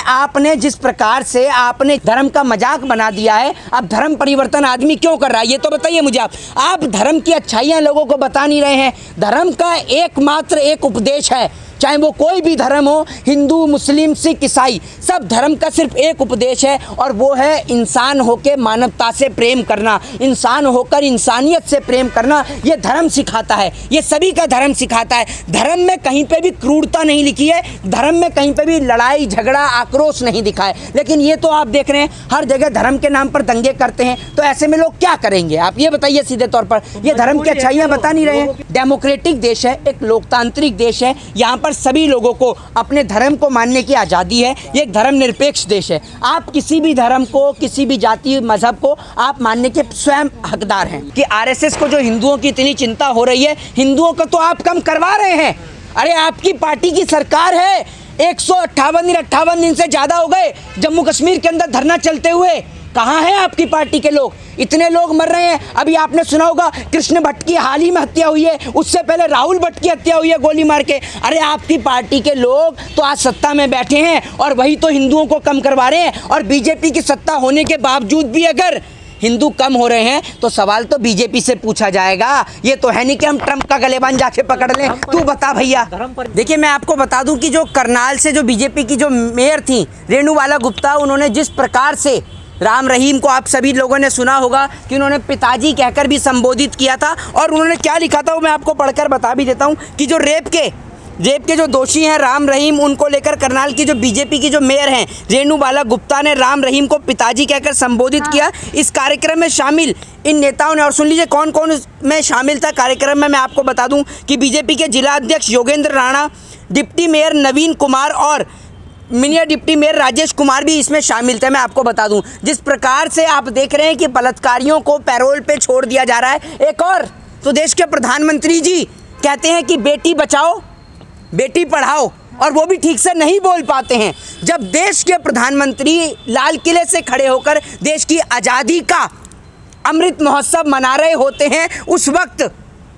आपने जिस प्रकार से आपने धर्म का मजाक बना दिया है, अब धर्म परिवर्तन आदमी क्यों कर रहा है ये तो बताइए मुझे। आप धर्म की अच्छाइयाँ लोगों को बता नहीं रहे हैं। धर्म का एकमात्र एक उपदेश है, चाहे वो कोई भी धर्म हो, हिंदू मुस्लिम सिख ईसाई, सब धर्म का सिर्फ एक उपदेश है और वो है इंसान होकर मानवता से प्रेम करना, इंसान होकर इंसानियत से प्रेम करना। ये धर्म सिखाता है, ये सभी का धर्म सिखाता है। धर्म में कहीं पे भी क्रूरता नहीं लिखी है, धर्म में कहीं पे भी लड़ाई झगड़ा आक्रोश नहीं दिखा है। लेकिन ये तो आप देख रहे हैं हर जगह धर्म के नाम पर दंगे करते हैं, तो ऐसे में लोग क्या करेंगे आप ये बताइए सीधे तौर पर। ये धर्म की अच्छाइयाँ बता नहीं रहे हैं। डेमोक्रेटिक देश है, एक लोकतांत्रिक देश है, यहाँ पर सभी लोगों को अपने धर्म को मानने की आज़ादी है। ये एक धर्मनिरपेक्ष देश है। आप किसी भी धर्म को, किसी भी जाति मजहब को आप मानने के स्वयं हकदार हैं। कि आरएसएस को जो हिंदुओं की इतनी चिंता हो रही है, हिंदुओं को तो आप कम करवा रहे हैं। अरे आपकी पार्टी की सरकार है, 158 दिन से ज़्यादा हो गए जम्मू कश्मीर के अंदर धरना चलते हुए। कहाँ हैं आपकी पार्टी के लोग? इतने लोग मर रहे हैं। अभी आपने सुना होगा कृष्ण भट्ट की हाल ही में हत्या हुई है, उससे पहले राहुल भट्ट की हत्या हुई है गोली मार के। अरे आपकी पार्टी के लोग तो आज सत्ता में बैठे हैं और वही तो हिंदुओं को कम करवा रहे हैं। और बीजेपी की सत्ता होने के बावजूद भी अगर हिंदू कम हो रहे हैं तो सवाल तो बीजेपी से पूछा जाएगा। ये तो है नहीं कि हम ट्रंप का गलेबान जाके पकड़ लें। तू बता भैया। देखिए मैं आपको बता दूं कि जो करनाल से जो बीजेपी की जो मेयर थी रेणुबाला गुप्ता, उन्होंने जिस प्रकार से राम रहीम को, आप सभी लोगों ने सुना होगा कि उन्होंने पिताजी कहकर भी संबोधित किया था। और उन्होंने क्या लिखा था वो मैं आपको पढ़कर बता भी देता हूँ कि जो रेप के जो दोषी हैं राम रहीम, उनको लेकर करनाल की जो बीजेपी की जो मेयर हैं रेणुबाला गुप्ता ने राम रहीम को पिताजी कहकर संबोधित किया। इस कार्यक्रम में शामिल इन नेताओं ने, और सुन लीजिए कौन कौन में शामिल था कार्यक्रम में, मैं आपको बता दूं कि बीजेपी के जिला अध्यक्ष योगेंद्र राणा, डिप्टी मेयर नवीन कुमार और mini deputy mayor Rajesh Kumar भी इसमें शामिल थे। मैं आपको बता दूं जिस प्रकार से आप देख रहे हैं कि बलात्कारियों को पैरोल पे छोड़ दिया जा रहा है। एक और तो देश के प्रधानमंत्री जी कहते हैं कि बेटी बचाओ बेटी पढ़ाओ, और वो भी ठीक से नहीं बोल पाते हैं। जब देश के प्रधानमंत्री लाल किले से खड़े होकर देश की आज़ादी का अमृत महोत्सव मना रहे होते हैं, उस वक्त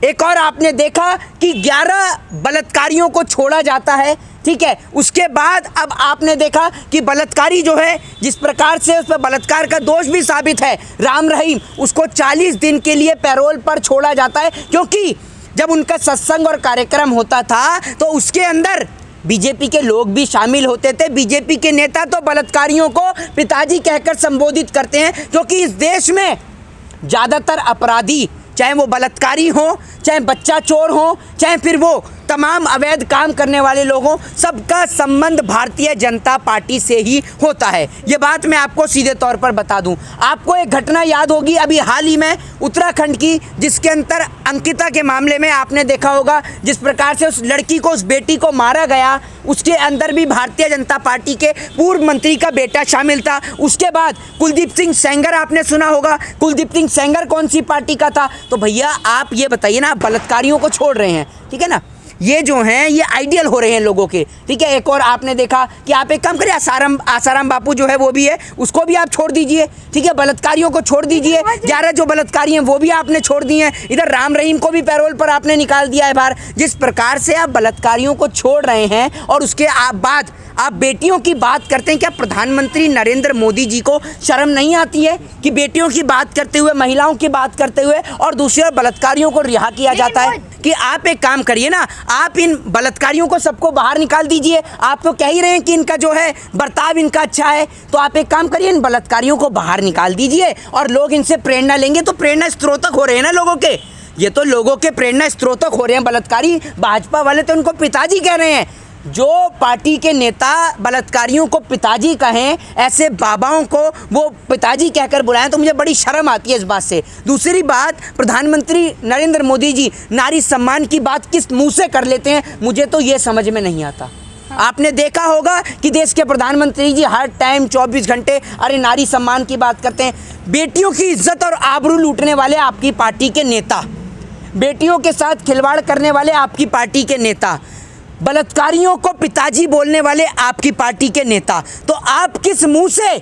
एक और आपने देखा कि 11 बलात्कारियों को छोड़ा जाता है। ठीक है, उसके बाद अब आपने देखा कि बलात्कारी जो है जिस प्रकार से उस पर बलात्कार का दोष भी साबित है राम रहीम, उसको 40 दिन के लिए पैरोल पर छोड़ा जाता है। क्योंकि जब उनका सत्संग और कार्यक्रम होता था तो उसके अंदर बीजेपी के लोग भी शामिल होते थे। बीजेपी के नेता तो बलात्कारियों को पिताजी कहकर संबोधित करते हैं, क्योंकि इस देश में ज़्यादातर अपराधी, चाहे वो बलात्कारी हो, चाहे बच्चा चोर हो, चाहे फिर वो तमाम अवैध काम करने वाले लोग हों, सबका संबंध भारतीय जनता पार्टी से ही होता है। ये बात मैं आपको सीधे तौर पर बता दूं। आपको एक घटना याद होगी अभी हाल ही में उत्तराखंड की, जिसके अंदर अंकिता के मामले में आपने देखा होगा जिस प्रकार से उस लड़की को, उस बेटी को मारा गया, उसके अंदर भी भारतीय जनता पार्टी के पूर्व मंत्री का बेटा शामिल था। उसके बाद कुलदीप सिंह सेंगर आपने सुना होगा। कुलदीप सिंह सेंगर कौन सी पार्टी का था? तो भैया आप ये बताइए ना, बलात्कारियों को छोड़ रहे हैं, ठीक है ना, ये जो हैं ये आइडियल हो रहे हैं लोगों के। ठीक है, एक और आपने देखा कि आप एक काम करिए, आसाराम बापू जो है वो भी है, उसको भी आप छोड़ दीजिए। ठीक है, बलात्कारियों को छोड़ दीजिए। 11 जो बलात्कारी हैं वो भी आपने छोड़ दिए हैं। इधर राम रहीम को भी पैरोल पर आपने निकाल दिया है बाहर। जिस प्रकार से आप बलात्कारियों को छोड़ रहे हैं और उसके बाद आप बेटियों की बात करते हैं, क्या प्रधानमंत्री नरेंद्र मोदी जी को शर्म नहीं आती है कि बेटियों की बात करते हुए, महिलाओं की बात करते हुए और दूसरे बलात्कारियों को रिहा किया जाता है? कि आप एक काम करिए ना, आप इन बलात्कारियों को सबको बाहर निकाल दीजिए। आप तो कह ही रहे हैं कि इनका जो है बर्ताव इनका अच्छा है, तो आप एक काम करिए, इन बलात्कारियों को बाहर निकाल दीजिए और लोग इनसे प्रेरणा लेंगे। तो प्रेरणा स्त्रोतक हो रहे हैं ना लोगों के, ये तो लोगों के प्रेरणा स्त्रोतक हो रहे हैं बलात्कारी। भाजपा वाले तो उनको पिताजी कह रहे हैं। जो पार्टी के नेता बलात्कारियों को पिताजी कहें, ऐसे बाबाओं को वो पिताजी कहकर बुलाएं, तो मुझे बड़ी शर्म आती है इस बात से। दूसरी बात, प्रधानमंत्री नरेंद्र मोदी जी नारी सम्मान की बात किस मुंह से कर लेते हैं, मुझे तो ये समझ में नहीं आता। आपने देखा होगा कि देश के प्रधानमंत्री जी हर टाइम 24 घंटे अरे नारी सम्मान की बात करते हैं। बेटियों की इज्जत और आबरू लूटने वाले आपकी पार्टी के नेता, बेटियों के साथ खिलवाड़ करने वाले आपकी पार्टी के नेता, बलात्कारियों को पिताजी बोलने वाले आपकी पार्टी के नेता, तो आप किस मुंह से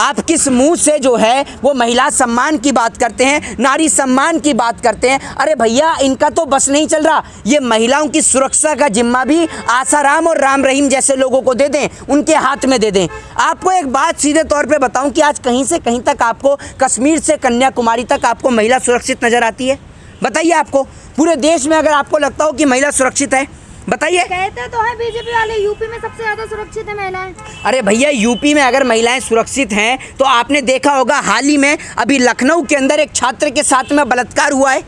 आप किस मुंह से जो है वो महिला सम्मान की बात करते हैं, नारी सम्मान की बात करते हैं। अरे भैया, इनका तो बस नहीं चल रहा। ये महिलाओं की सुरक्षा का जिम्मा भी आसाराम और राम रहीम जैसे लोगों को दे दें, उनके हाथ में दे दें। आपको एक बात सीधे तौर पे बताऊं कि आज कहीं से कहीं तक आपको, कश्मीर से कन्याकुमारी तक आपको महिला सुरक्षित नजर आती है? बताइए, आपको पूरे देश में अगर आपको लगता हो कि महिला सुरक्षित है, बताइए। कहते तो है बीजेपी वाले यूपी में सबसे ज्यादा सुरक्षित है महिलाएं। अरे भैया, यूपी में अगर महिलाएं सुरक्षित हैं तो आपने देखा होगा हाल ही में अभी लखनऊ के अंदर एक छात्र के साथ में बलात्कार हुआ है।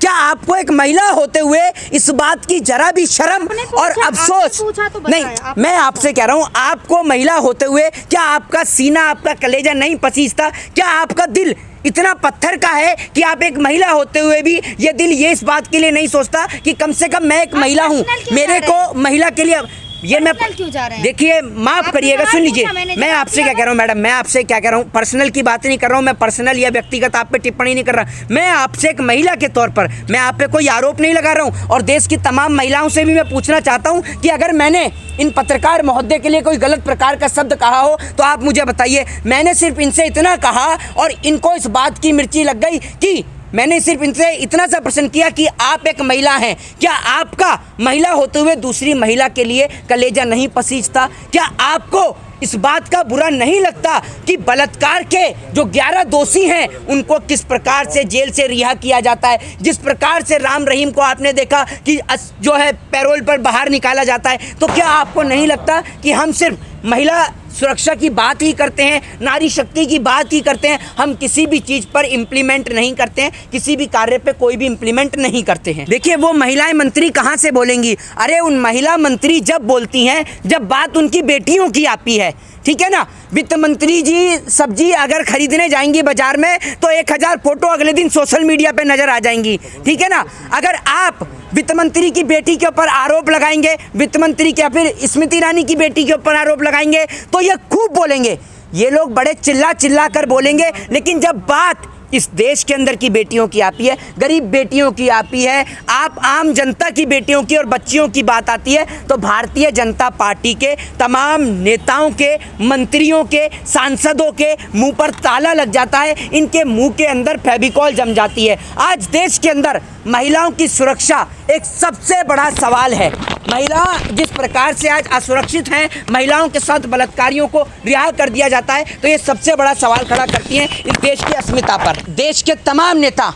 क्या आपको एक महिला होते हुए इस बात की जरा भी शर्म और अफसोस नहीं? मैं आपसे कह रहा हूँ, आपको महिला होते हुए क्या आपका सीना, आपका कलेजा नहीं पसीजता? क्या आपका दिल इतना पत्थर का है कि आप एक महिला होते हुए भी ये दिल ये इस बात के लिए नहीं सोचता कि कम से कम मैं एक महिला हूँ, मेरे को महिला के लिए ये मैं क्यों जा रहे हैं? देखिए, माफ करिएगा, सुन लीजिए, मैं आपसे क्या कह रहा हूँ मैडम, मैं आपसे क्या कह रहा हूँ, पर्सनल की बात नहीं कर रहा हूँ मैं, पर्सनल या व्यक्तिगत आप पे टिप्पणी नहीं कर रहा। मैं आपसे एक महिला के तौर पर मैं आप पे कोई आरोप नहीं लगा रहा हूँ, और देश की तमाम महिलाओं से भी मैं पूछना चाहता हूँ कि अगर मैंने इन पत्रकार महोदय के लिए कोई गलत प्रकार का शब्द कहा हो तो आप मुझे बताइए। मैंने सिर्फ इनसे इतना कहा और इनको इस बात की मिर्ची लग गई कि मैंने सिर्फ इनसे इतना सा प्रश्न किया कि आप एक महिला हैं, क्या आपका महिला होते हुए दूसरी महिला के लिए कलेजा नहीं पसीजता? क्या आपको इस बात का बुरा नहीं लगता कि बलात्कार के जो 11 दोषी हैं उनको किस प्रकार से जेल से रिहा किया जाता है? जिस प्रकार से राम रहीम को आपने देखा कि जो है पैरोल पर बाहर निकाला जाता है, तो क्या आपको नहीं लगता कि हम सिर्फ महिला सुरक्षा की बात ही करते हैं, नारी शक्ति की बात ही करते हैं, हम किसी भी चीज़ पर इम्प्लीमेंट नहीं करते हैं, किसी भी कार्य पे कोई भी इम्प्लीमेंट नहीं करते हैं? देखिए, वो महिलाएं मंत्री कहाँ से बोलेंगी? अरे उन महिला मंत्री जब बोलती हैं जब बात उनकी बेटियों की आती है, ठीक है ना। वित्त मंत्री जी सब्जी अगर खरीदने जाएंगी बाजार में तो 1000 फोटो अगले दिन सोशल मीडिया पे नजर आ जाएंगी, ठीक है ना। अगर आप वित्त मंत्री की बेटी के ऊपर आरोप लगाएंगे, वित्त मंत्री के या फिर स्मृति ईरानी की बेटी के ऊपर आरोप लगाएंगे तो ये खूब बोलेंगे, ये लोग बड़े चिल्ला चिल्ला कर बोलेंगे। लेकिन जब बात इस देश के अंदर की बेटियों की आती है, गरीब बेटियों की आती है, आप आम जनता की बेटियों की और बच्चियों की बात आती है, तो भारतीय जनता पार्टी के तमाम नेताओं के, मंत्रियों के, सांसदों के मुंह पर ताला लग जाता है, इनके मुंह के अंदर फेविकॉल जम जाती है। आज देश के अंदर महिलाओं की सुरक्षा एक सबसे बड़ा सवाल है। महिला जिस प्रकार से आज असुरक्षित हैं, महिलाओं के साथ बलात्कारियों को रिहा कर दिया जाता है, तो ये सबसे बड़ा सवाल खड़ा करती हैं इस देश की अस्मिता पर। देश के तमाम नेता,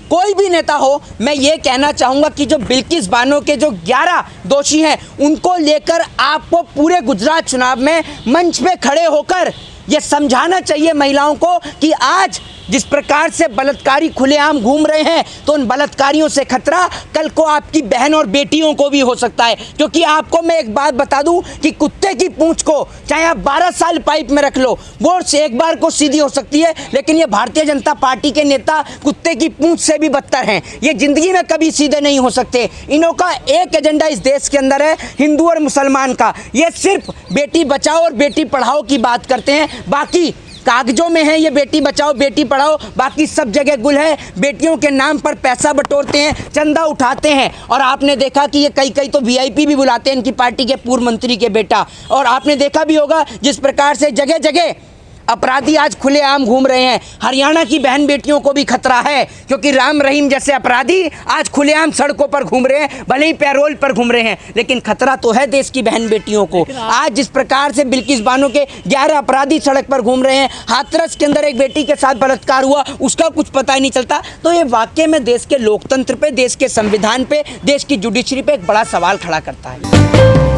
कोई भी नेता हो, मैं ये कहना चाहूँगा कि जो बिल्किस बानो के जो 11 दोषी हैं उनको लेकर आपको पूरे गुजरात चुनाव में मंच पे खड़े होकर ये समझाना चाहिए महिलाओं को कि आज जिस प्रकार से बलात्कारी खुलेआम घूम रहे हैं तो उन बलात्कारियों से खतरा कल को आपकी बहन और बेटियों को भी हो सकता है। क्योंकि आपको मैं एक बात बता दूं कि कुत्ते की पूंछ को चाहे आप 12 साल पाइप में रख लो, वो एक बार को सीधी हो सकती है, लेकिन ये भारतीय जनता पार्टी के नेता कुत्ते की पूंछ से भी बदतर हैं। ये जिंदगी में कभी सीधे नहीं हो सकते। इन्हों का एक एजेंडा इस देश के अंदर है, हिंदू और मुसलमान का। ये सिर्फ बेटी बचाओ और बेटी पढ़ाओ की बात करते हैं, बाकी कागजों में है ये बेटी बचाओ बेटी पढ़ाओ, बाकी सब जगह गुल है। बेटियों के नाम पर पैसा बटोरते हैं, चंदा उठाते हैं, और आपने देखा कि ये कई तो वीआईपी भी बुलाते हैं इनकी पार्टी के पूर्व मंत्री के बेटा। और आपने देखा भी होगा जिस प्रकार से जगह जगह अपराधी आज खुलेआम घूम रहे हैं। हरियाणा की बहन बेटियों को भी खतरा है, क्योंकि राम रहीम जैसे अपराधी आज खुलेआम सड़कों पर घूम रहे हैं, भले ही पैरोल पर घूम रहे हैं, लेकिन खतरा तो है देश की बहन बेटियों को। आज जिस प्रकार से बिल्किस बानो के 11 अपराधी सड़क पर घूम रहे हैं, हाथरस के अंदर एक बेटी के साथ बलात्कार हुआ, उसका कुछ पता ही नहीं चलता, तो ये वाकई में देश के लोकतंत्र पे, देश के संविधान पे, देश की जुडिशरी पे एक बड़ा सवाल खड़ा करता है।